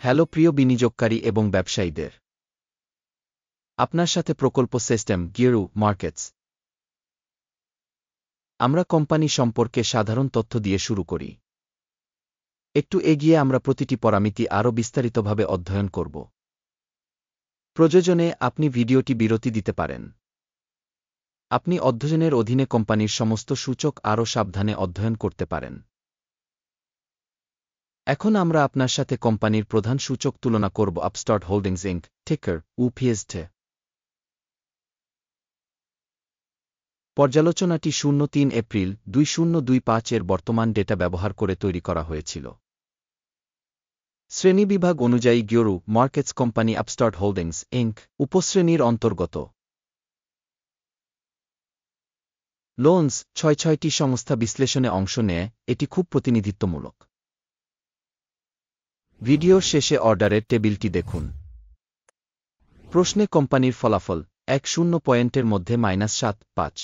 Hello প্রিয় বিনিয়োগকারী এবং ব্যবসায়ীদের, আপনার সাথে প্রকল্প সিস্টেম গিয়ারু মার্কেটস। আমরা কোম্পানি সম্পর্কে সাধারণ তথ্য দিয়ে শুরু করি। একটু এগিয়ে আমরা প্রতিটি পরামিতি আরও বিস্তারিতভাবে অধ্যয়ন করব। প্রয়োজনে আপনি ভিডিওটি বিরতি দিতে পারেন। আপনি অধ্যয়নের অধীনে কোম্পানির সমস্ত সূচক আরও সাবধানে অধ্যয়ন করতে পারেন। এখন আমরা আপনার সাথে কোম্পানির প্রধান সূচক তুলনা করব। আপস্টার্ট হোল্ডিংস ইনক, টিকার UPST। পর্যালোচনাটি 03 এপ্রিল 2025 এর বর্তমান ডেটা ব্যবহার করে তৈরি করা হয়েছিল। শ্রেণীবিভাগ অনুযায়ী গিয়ারু markets company upstart holdings inc উপশ্রেণীর অন্তর্গত। লোনস 6টি সংস্থা বিশ্লেষণে অংশ নেয়। এটি খুব প্রতিনিধিত্বমূলক। ভিডিওর শেষে অর্ডারের টেবিলটি দেখুন। প্রশ্নে কোম্পানির ফলাফল 10 পয়েন্টের মধ্যে -7.5।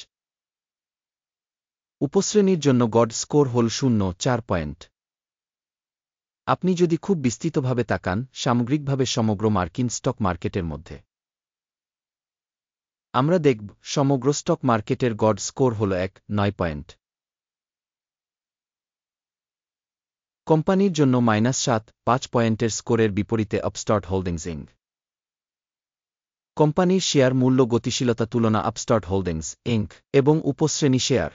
উপশ্রেণীর জন্য গড় স্কোর হল 0.4 পয়েন্ট। আপনি যদি খুব বিস্তৃতভাবে তাকান, সামগ্রিকভাবে সমগ্র মার্কিন স্টক মার্কেটের মধ্যে আমরা দেখব সমগ্র স্টক মার্কেটের গড় স্কোর হল 9 পয়েন্ট। কোম্পানির জন্য -7.5 পয়েন্টের স্কোরের বিপরীতে আপস্টার্ট হোল্ডিংস ইনক কোম্পানির শেয়ার মূল্য গতিশীলতা তুলনা আপস্টার্ট হোল্ডিংস ইনক এবং উপশ্রেণী শেয়ার।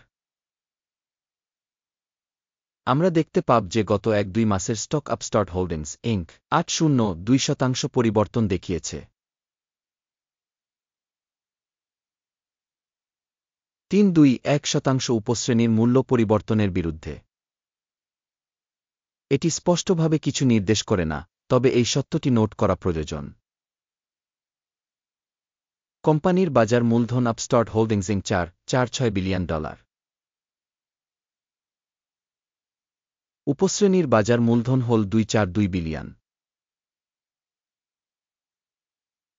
আমরা দেখতে পাব যে গত 1-2 মাসের স্টক আপস্টার্ট হোল্ডিংস ইনক 8.02% পরিবর্তন দেখিয়েছে। 3.21% উপশ্রেণীর মূল্য পরিবর্তনের বিরুদ্ধে। এটি স্পষ্টভাবে কিছু নির্দেশ করে না, তবে এই সত্যটি নোট করা প্রয়োজন। কোম্পানির বাজার মূলধন আপস্টার্ট হোল্ডিংস ইনক $4.6 বিলিয়ন। উপশ্রেণীর বাজার মূলধন হল $2.42 বিলিয়ন।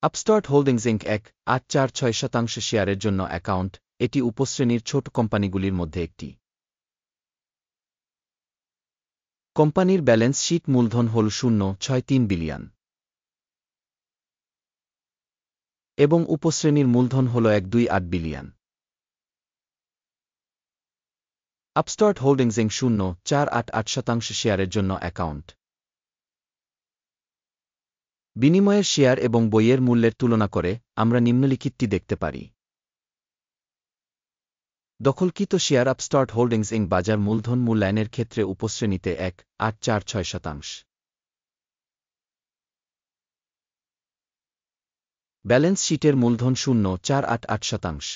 আপস্টার্ট হোল্ডিংস ইনক 8.46% শেয়ারের জন্য অ্যাকাউন্ট। এটি উপশ্রেণীর ছোট কোম্পানিগুলির মধ্যে একটি। কোম্পানির ব্যালেন্স শীট মূলধন হল $0.63 বিলিয়ন এবং উপশ্রেণীর মূলধন হল $1.28 বিলিয়ন। আপস্টার্ট হোল্ডিংস ইনক 0.488% শেয়ারের জন্য অ্যাকাউন্ট। বিনিময়ের শেয়ার এবং বইয়ের মূল্যের তুলনা করে আমরা নিম্নলিখিতটি দেখতে পারি। দখলকৃত শেয়ার আপস্টার্ট হোল্ডিংস ইনক বাজার মূলধন মূল্যায়নের ক্ষেত্রে উপশ্রেণীতে 1.846%। ব্যালেন্স শীটের মূলধন 0.488%।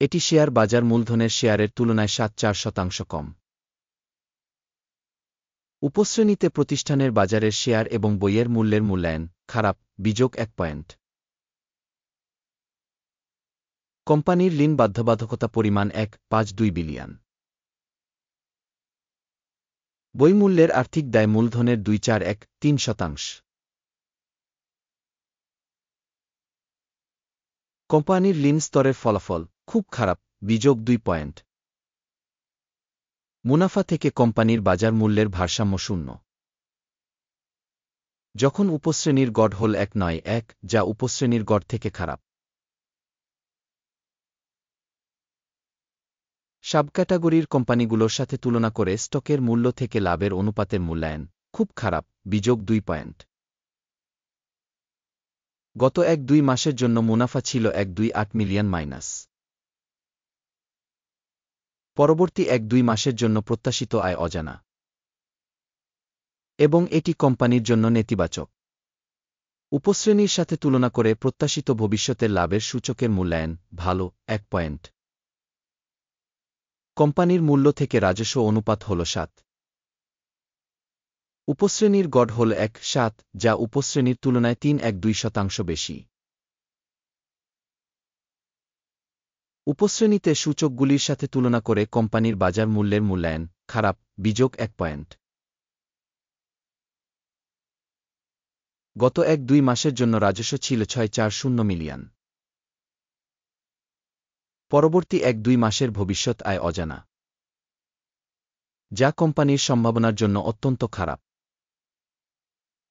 এটি শেয়ার বাজার মূলধনের শেয়ারের তুলনায় 7.4% কম। উপশ্রেণীতে প্রতিষ্ঠানের বাজারের শেয়ার এবং বইয়ের মূল্যের মূল্যায়ন খারাপ -1 পয়েন্ট। কোম্পানির ঋণ বাধ্যবাধকতা পরিমাণ 1.52 বিলিয়ন। বই মূল্যের আর্থিক দায় মূলধনের 2.41-3%। কোম্পানির ঋণ স্তরের ফলাফল খুব খারাপ -2 পয়েন্ট। মুনাফা থেকে কোম্পানির বাজার মূল্যের ভারসাম্য 0। যখন উপশ্রেণীর গড় হল 1.91, যা উপশ্রেণীর গড় থেকে খারাপ। সাবক্যাটাগরির কোম্পানিগুলোর সাথে তুলনা করে স্টকের মূল্য থেকে লাভের অনুপাতের মূল্যায়ন খুব খারাপ -2 পয়েন্ট। গত 1-2 মাসের জন্য মুনাফা ছিল $128 মিলিয়ন মাইনাস। পরবর্তী 1-2 মাসের জন্য প্রত্যাশিত আয় অজানা এবং এটি কোম্পানির জন্য নেতিবাচক। উপশ্রেণীর সাথে তুলনা করে প্রত্যাশিত ভবিষ্যতের লাভের সূচকের মূল্যায়ন ভালো 1 পয়েন্ট। কোম্পানির মূল্য থেকে রাজস্ব অনুপাত হল 7। উপশ্রেণীর গড় হল 1.7, যা উপশ্রেণীর তুলনায় 3.12% বেশি। উপশ্রেণীতে সূচকগুলির সাথে তুলনা করে কোম্পানির বাজার মূল্যের মূল্যায়ন খারাপ -1 পয়েন্ট। গত 1-2 মাসের জন্য রাজস্ব ছিল $640 মিলিয়ন। পরবর্তী 1-2 মাসের ভবিষ্যৎ আয় অজানা। যা কোম্পানির সম্ভাবনার জন্য অত্যন্ত খারাপ।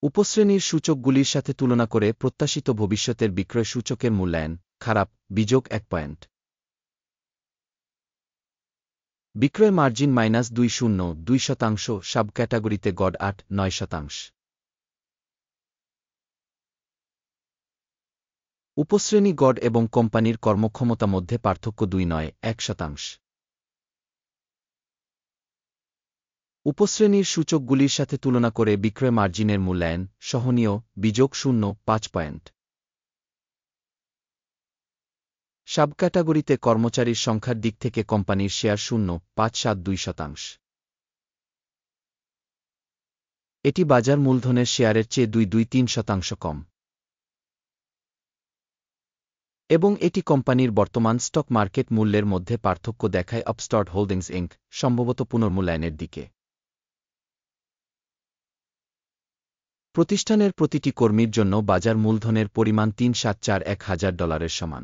উপশ্রেণীর সূচকগুলির সাথে তুলনা করে প্রত্যাশিত ভবিষ্যতের বিক্রয় সূচকের মূল্যায়ন খারাপ, বিযোগ 1 পয়েন্ট। বিক্রয় মার্জিন -2.02%, সাব ক্যাটাগরিতে গড 8.9%। উপশ্রেণী গড এবং কোম্পানির কর্মক্ষমতা মধ্যে পার্থক্য 2.1%। উপশ্রেণীর সূচকগুলির সাথে তুলনা করে বিক্রয় মার্জিনের মূল্যায়ন সহনীয়, বিযোগ 0.5 পয়েন্ট। সাব ক্যাটাগরিতে কর্মচারীর সংখ্যার দিক থেকে কোম্পানির শেয়ার 0.572%। এটি বাজার মূলধনের শেয়ারের চেয়ে 2.23% কম। এবং এটি কোম্পানির বর্তমান স্টক মার্কেট মূল্যের মধ্যে পার্থক্য দেখায় আপস্টার্ট হোল্ডিংস ইনক, সম্ভবত পুনর্মূল্যায়নের দিকে। প্রতিষ্ঠানের প্রতিটি কর্মীর জন্য বাজার মূলধনের পরিমাণ $3,741,000 সমান,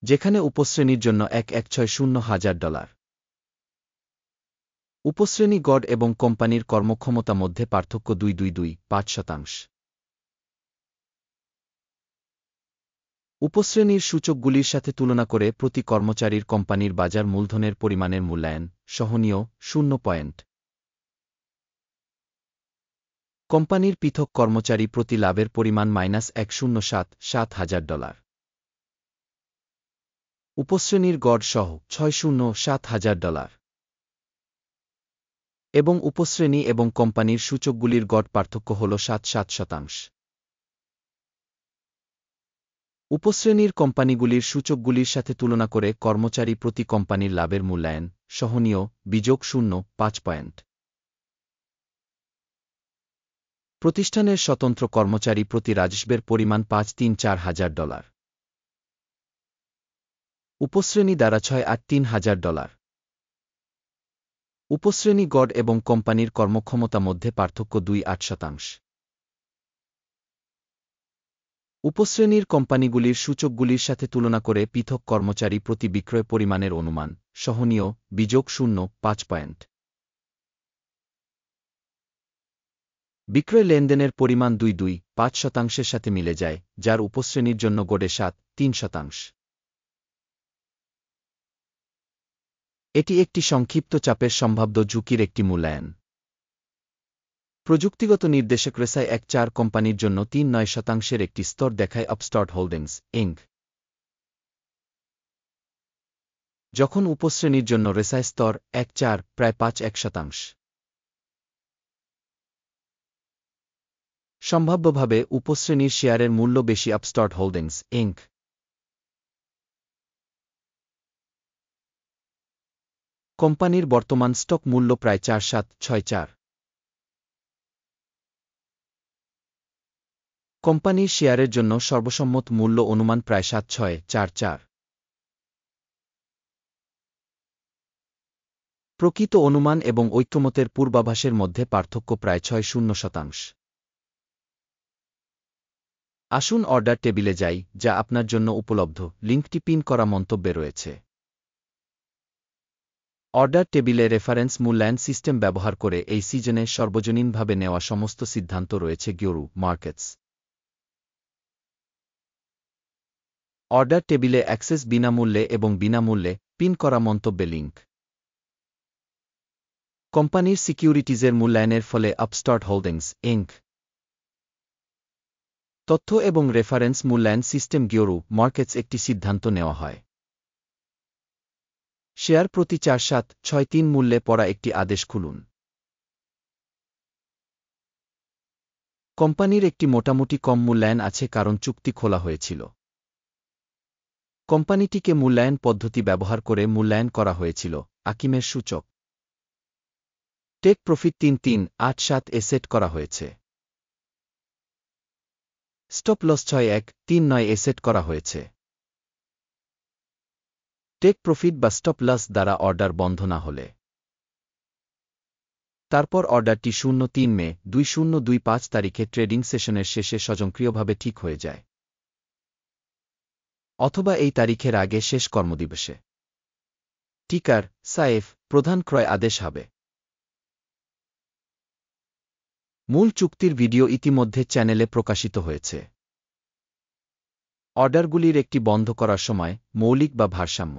যেখানে উপশ্রেণীর জন্য $1,160,000। উপশ্রেণী গড এবং কোম্পানির কর্মক্ষমতা মধ্যে পার্থক্য 2.25%। উপশ্রেণীর সূচকগুলির সাথে তুলনা করে প্রতি কর্মচারীর কোম্পানির বাজার মূলধনের পরিমাণের মূল্যায়ন সহনীয় 0 পয়েন্ট। কোম্পানির পৃথক কর্মচারী প্রতি লাভের পরিমাণ $107,000। উপশ্রেণীর গড় সহ $607,000। এবং উপশ্রেণী এবং কোম্পানির সূচকগুলির গড় পার্থক্য হল 7.7%। উপশ্রেণীর কোম্পানিগুলির সূচকগুলির সাথে তুলনা করে কর্মচারী প্রতি কোম্পানির লাভের মূল্যায়ন সহনীয়, বিযোগ 0.5 পয়েন্ট। প্রতিষ্ঠানের স্বতন্ত্র কর্মচারী প্রতি রাজস্বের পরিমাণ $534,000। উপশ্রেণী দ্বারা $683,000। উপশ্রেণী গড এবং কোম্পানির কর্মক্ষমতা মধ্যে পার্থক্য 2.8%। উপশ্রেণীর কোম্পানিগুলির সূচকগুলির সাথে তুলনা করে পৃথক কর্মচারী প্রতি বিক্রয় পরিমাণের অনুমান সহনীয়, বিযোগ 0.5 পয়েন্ট। বিক্রয় লেনদেনের পরিমাণ 2.25% সাথে মিলে যায়, যার উপশ্রেণীর জন্য গড়ে 7.3%। এটি একটি সংক্ষিপ্ত চাপের সম্ভাব্য ঝুঁকির একটি মূল্যায়ন। প্রযুক্তিগত নির্দেশক রেসাই 1.4 কোম্পানির জন্য 3.9% একটি স্তর দেখায় আপস্টার্ট হোল্ডিংস ইনক, যখন উপশ্রেণীর জন্য রেসাই স্তর 1.4 প্রায় 5.1%। সম্ভাব্যভাবে উপশ্রেণীর শেয়ারের মূল্য বেশি আপস্টার্ট হোল্ডিংস ইনক। কোম্পানির বর্তমান স্টক মূল্য প্রায় 4,764। কোম্পানির শেয়ারের জন্য সর্বসম্মত মূল্য অনুমান প্রায় 7,644। প্রকৃত অনুমান এবং ঐক্যমতের পূর্বাভাসের মধ্যে পার্থক্য প্রায় 6.0%। আসুন অর্ডার টেবিলে যাই, যা আপনার জন্য উপলব্ধ, লিঙ্কটি পিন করা মন্তব্যে রয়েছে। অর্ডার টেবিলে রেফারেন্স মূল্যায়ন সিস্টেম ব্যবহার করে এই সিজনে সর্বজনীনভাবে নেওয়া সমস্ত সিদ্ধান্ত রয়েছে গিওরু মার্কেটস। অর্ডার টেবিলে অ্যাক্সেস বিনামূল্যে এবং বিনামূল্যে পিন করা মন্তব্যে লিঙ্ক। কোম্পানির সিকিউরিটিজের মূল্যায়নের ফলে আপস্টার্ট হোল্ডিংস ইনক। তথ্য এবং রেফারেন্স মূল্যায়ন সিস্টেম গিওরু মার্কেটস একটি সিদ্ধান্ত নেওয়া হয়। শেয়ার প্রতি 4,763 মূল্যে পড়া একটি আদেশ খুলুন। কোম্পানির একটি মোটামুটি কম মূল্যায়ন আছে কারণ চুক্তি খোলা হয়েছিল। কোম্পানিটিকে মূল্যায়ন পদ্ধতি ব্যবহার করে মূল্যায়ন করা হয়েছিল। আকিমের সূচক টেক প্রফিট 3,387 সেট করা হয়েছে। স্টপ লস 6,139 সেট করা হয়েছে। টেক প্রফিট বা স্টপ লস দ্বারা অর্ডার বন্ধ না হলে। তারপর অর্ডারটি 03 মে 2025 তারিখে ট্রেডিং সেশনের শেষে স্বয়ংক্রিয়ভাবে ঠিক হয়ে যায়, অথবা এই তারিখের আগে শেষ কর্মদিবসে। টিকার সাইফ প্রধান ক্রয় আদেশ হবে। মূল চুক্তির ভিডিও ইতিমধ্যে চ্যানেলে প্রকাশিত হয়েছে। অর্ডারগুলির একটি বন্ধ করার সময় মৌলিক বা ভারসাম্য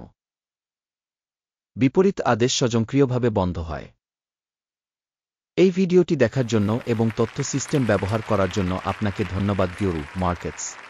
বিপরীত আদেশ স্বয়ংক্রিয়ভাবে বন্ধ হয়। এই ভিডিওটি দেখার জন্য এবং তথ্য সিস্টেম ব্যবহার করার জন্য আপনাকে ধন্যবাদ। গিওরু মার্কেটস।